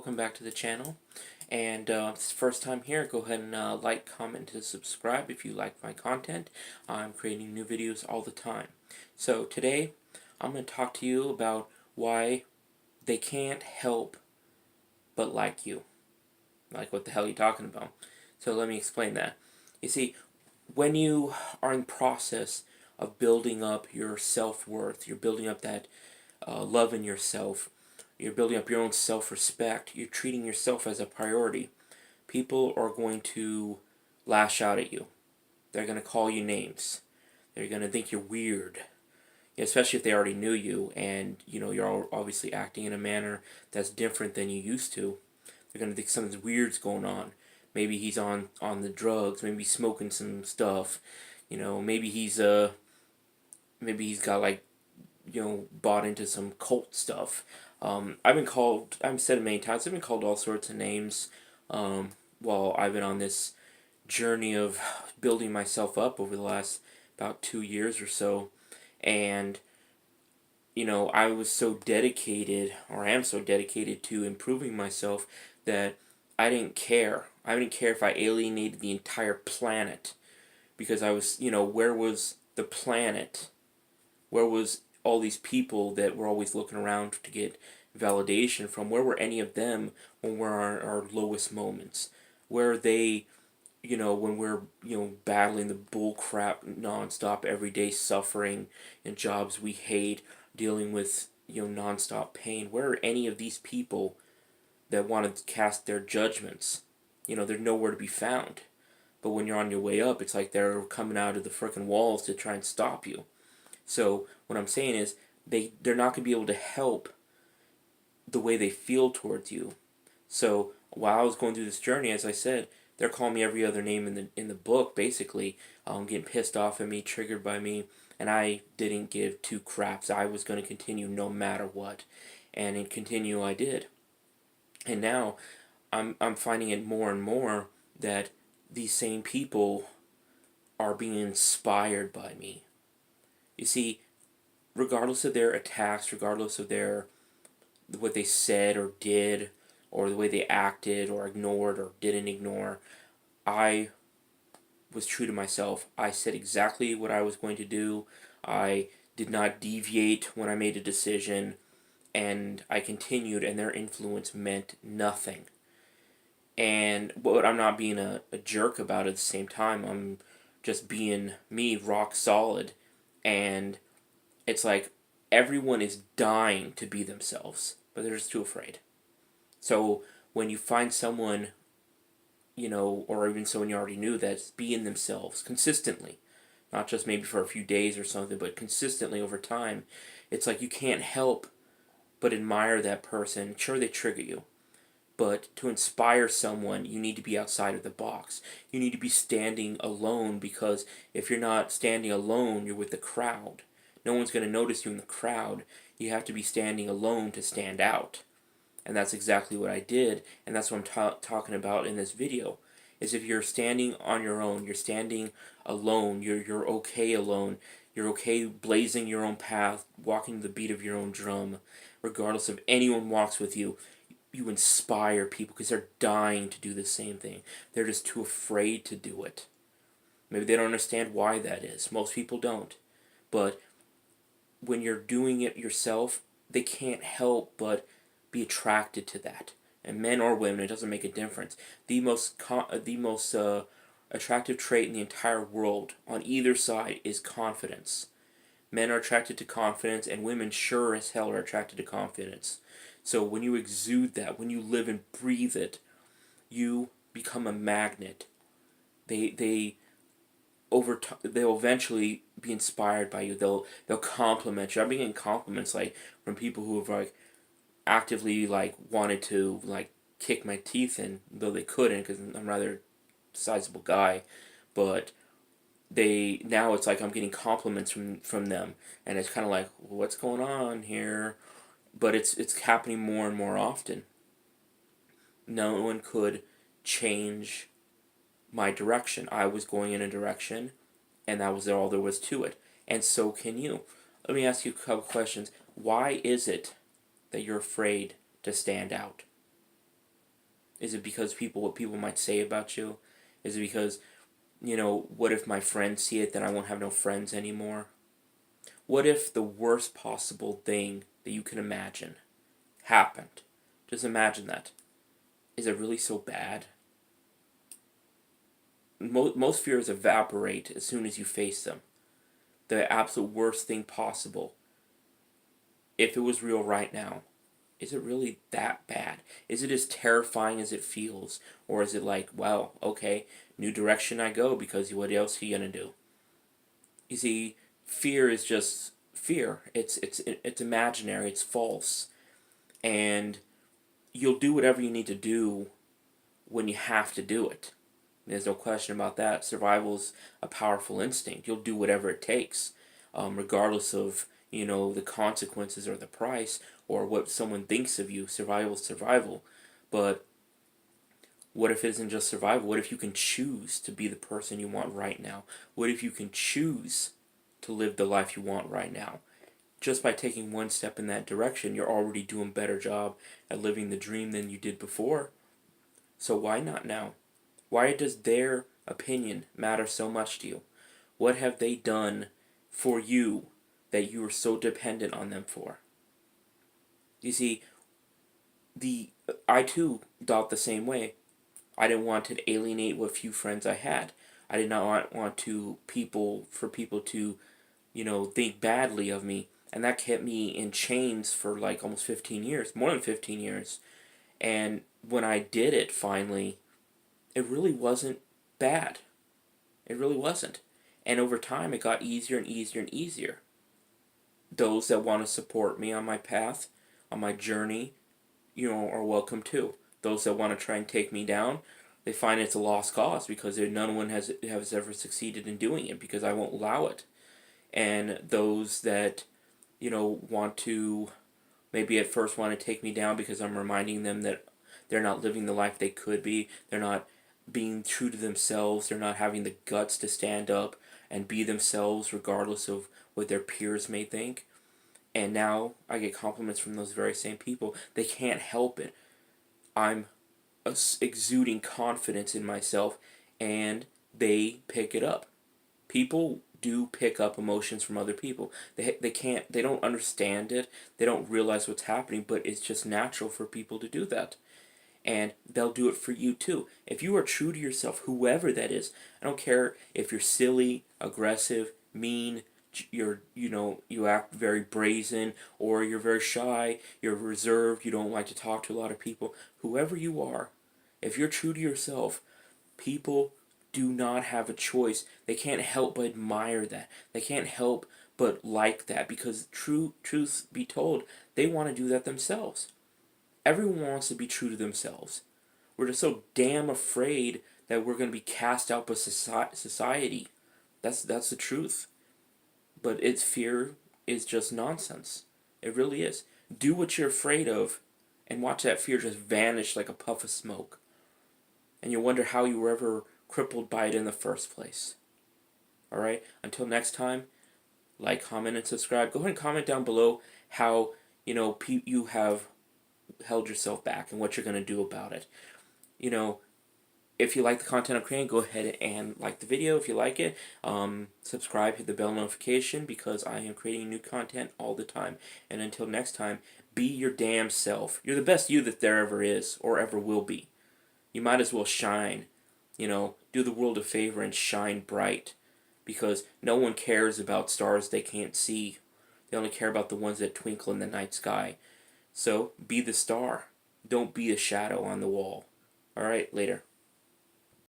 welcome back to the channel. And if it's the first time here, go ahead and like, comment, and subscribe if you like my content. I'm creating new videos all the time. So today, I'm going to talk to you about why they can't help but like you. Like, what the hell are you talking about? So let me explain that. You see, when you are in the process of building up your self-worth, you're building up that love in yourself, you're building up your own self-respect, you're treating yourself as a priority, people are going to lash out at you. They're going to call you names. They're going to think you're weird, especially if they already knew you and you're obviously acting in a manner that's different than you used to. They're going to think something's weird's going on. Maybe he's on the drugs, maybe he's smoking some stuff, maybe he's got like bought into some cult stuff. I've said it many times, I've been called all sorts of names while I've been on this journey of building myself up over the last about 2 years or so. And, I was so dedicated, or I am so dedicated to improving myself that I didn't care. I didn't care if I alienated the entire planet because I was, where was the planet? Where was all these people that were always looking around to get validation from? Where were any of them when we're our lowest moments? Where are they, when we're, battling the bull crap nonstop, everyday suffering and jobs we hate, dealing with, nonstop pain? Where are any of these people that want to cast their judgments? They're nowhere to be found. But when you're on your way up, it's like they're coming out of the frickin' walls to try and stop you. So what I'm saying is they're not going to be able to help the way they feel towards you. So while I was going through this journey, as I said, they're calling me every other name in the book, basically, getting pissed off at me, triggered by me, and I didn't give two craps. I was going to continue no matter what, and in continue I did. And now I'm finding it more and more that these same people are being inspired by me. You see, regardless of their attacks, regardless of what they said or did, or the way they acted or ignored or didn't ignore, I was true to myself. I said exactly what I was going to do. I did not deviate when I made a decision, and I continued, and their influence meant nothing. But I'm not being a jerk about it at the same time. I'm just being me, rock solid. And it's like everyone is dying to be themselves, but they're just too afraid. So when you find someone, or even someone you already knew, that's being themselves consistently, not just maybe for a few days or something, but consistently over time, it's like you can't help but admire that person. Sure, they trigger you, but to inspire someone, you need to be outside of the box. You need to be standing alone, because if you're not standing alone, you're with the crowd. No one's going to notice you in the crowd. You have to be standing alone to stand out. And that's exactly what I did, and that's what I'm talking about in this video. Is if you're standing on your own, you're standing alone, you're okay alone, you're okay blazing your own path, walking to the beat of your own drum, regardless if anyone walks with you, you inspire people because they're dying to do the same thing. They're just too afraid to do it. Maybe they don't understand why that is. Most people don't. But when you're doing it yourself, they can't help but be attracted to that. And men or women, it doesn't make a difference. The most attractive trait in the entire world on either side is confidence. Men are attracted to confidence, and women sure as hell are attracted to confidence. So when you exude that, when you live and breathe it, you become a magnet. They'll eventually be inspired by you. They'll compliment you. I've been getting compliments like from people who have like actively like wanted to like kick my teeth in, though they couldn't because I'm a rather sizable guy, but now it's like I'm getting compliments from them, and it's kind of like, what's going on here? But it's happening more and more often. No one could change my direction. I was going in a direction, and that was all there was to it. And so can you. Let me ask you a couple questions. Why is it that you're afraid to stand out? Is it because what people might say about you? Is it because, what if my friends see it, then I won't have no friends anymore? What if the worst possible thing that you can imagine happened? Just imagine that. Is it really so bad? Most fears evaporate as soon as you face them. The absolute worst thing possible, if it was real right now, is it really that bad? Is it as terrifying as it feels? Or is it like, well, okay, new direction I go because what else are you going to do? You see, fear is just fear. It's imaginary, it's false. And you'll do whatever you need to do when you have to do it. There's no question about that. Survival's a powerful instinct. You'll do whatever it takes, regardless of the consequences or the price or what someone thinks of you. Survival's survival. But what if it isn't just survival? What if you can choose to be the person you want right now? What if you can choose to live the life you want right now? Just by taking one step in that direction, you're already doing a better job at living the dream than you did before. So why not now? Why does their opinion matter so much to you? What have they done for you that you are so dependent on them for? You see, the I too thought the same way. I didn't want to alienate what few friends I had. I did not want to people to, think badly of me. And that kept me in chains for like almost 15 years, more than 15 years. And when I did it finally, it really wasn't bad. It really wasn't. And over time, it got easier and easier and easier. Those that want to support me on my path, on my journey, are welcome too. Those that want to try and take me down, they find it's a lost cause because none one has ever succeeded in doing it because I won't allow it. And those that want to maybe at first want to take me down because I'm reminding them that they're not living the life they could be. They're not being true to themselves. They're not having the guts to stand up and be themselves regardless of what their peers may think. And now I get compliments from those very same people. They can't help it. I'm exuding confidence in myself and they pick it up. People do pick up emotions from other people. They don't understand it. They don't realize what's happening, but it's just natural for people to do that. And they'll do it for you too. If you are true to yourself, whoever that is, I don't care if you're silly, aggressive, mean, you act very brazen, or you're very shy, you're reserved, you don't like to talk to a lot of people. Whoever you are, if you're true to yourself, people do not have a choice. They can't help but admire that. They can't help but like that because truth be told, they want to do that themselves. Everyone wants to be true to themselves. We're just so damn afraid that we're going to be cast out by society. That's the truth. But its fear is just nonsense. It really is. Do what you're afraid of and watch that fear just vanish like a puff of smoke. And you'll wonder how you were ever crippled by it in the first place. Alright? Until next time, like, comment, and subscribe. Go ahead and comment down below how, you have held yourself back and what you're going to do about it. If you like the content I'm creating, go ahead and like the video if you like it. Subscribe, hit the bell notification because I am creating new content all the time. And until next time, be your damn self. You're the best you that there ever is or ever will be. You might as well shine. Do the world a favor and shine bright because no one cares about stars they can't see. They only care about the ones that twinkle in the night sky. So be the star. Don't be a shadow on the wall. Alright, later.